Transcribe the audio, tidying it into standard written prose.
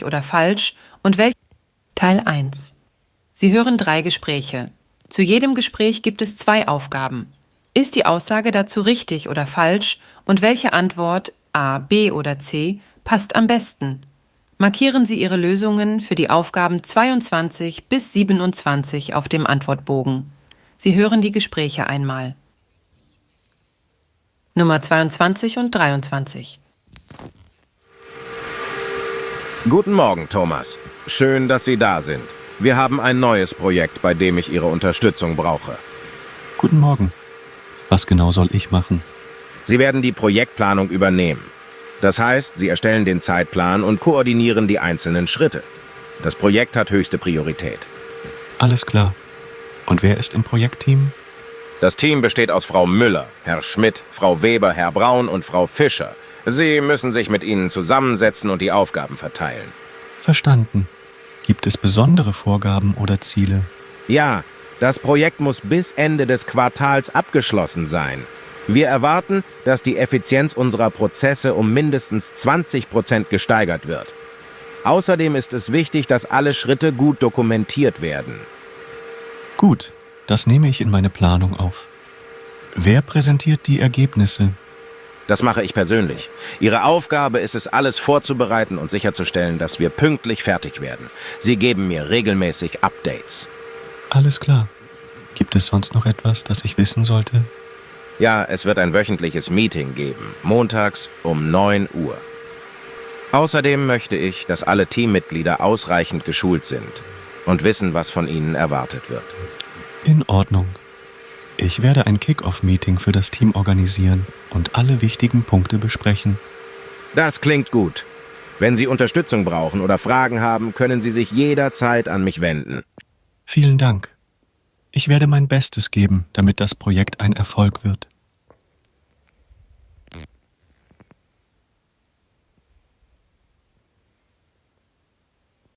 oder falsch und welche. Teil 1. Sie hören 3 Gespräche. Zu jedem Gespräch gibt es 2 Aufgaben. Ist die Aussage dazu richtig oder falsch und welche Antwort A, B oder C passt am besten? Markieren Sie Ihre Lösungen für die Aufgaben 22 bis 27 auf dem Antwortbogen. Sie hören die Gespräche einmal. Nummer 22 und 23. Guten Morgen, Thomas. Schön, dass Sie da sind. Wir haben ein neues Projekt, bei dem ich Ihre Unterstützung brauche. Guten Morgen. Was genau soll ich machen? Sie werden die Projektplanung übernehmen. Das heißt, Sie erstellen den Zeitplan und koordinieren die einzelnen Schritte. Das Projekt hat höchste Priorität. Alles klar. Und wer ist im Projektteam? Das Team besteht aus Frau Müller, Herr Schmidt, Frau Weber, Herr Braun und Frau Fischer. Sie müssen sich mit Ihnen zusammensetzen und die Aufgaben verteilen. Verstanden. Gibt es besondere Vorgaben oder Ziele? Ja, das Projekt muss bis Ende des Quartals abgeschlossen sein. Wir erwarten, dass die Effizienz unserer Prozesse um mindestens 20% gesteigert wird. Außerdem ist es wichtig, dass alle Schritte gut dokumentiert werden. Gut, das nehme ich in meine Planung auf. Wer präsentiert die Ergebnisse? Das mache ich persönlich. Ihre Aufgabe ist es, alles vorzubereiten und sicherzustellen, dass wir pünktlich fertig werden. Sie geben mir regelmäßig Updates. Alles klar. Gibt es sonst noch etwas, das ich wissen sollte? Ja, es wird ein wöchentliches Meeting geben, montags um 9 Uhr. Außerdem möchte ich, dass alle Teammitglieder ausreichend geschult sind und wissen, was von ihnen erwartet wird. In Ordnung. Ich werde ein Kick-Off-Meeting für das Team organisieren und alle wichtigen Punkte besprechen. Das klingt gut. Wenn Sie Unterstützung brauchen oder Fragen haben, können Sie sich jederzeit an mich wenden. Vielen Dank. Ich werde mein Bestes geben, damit das Projekt ein Erfolg wird.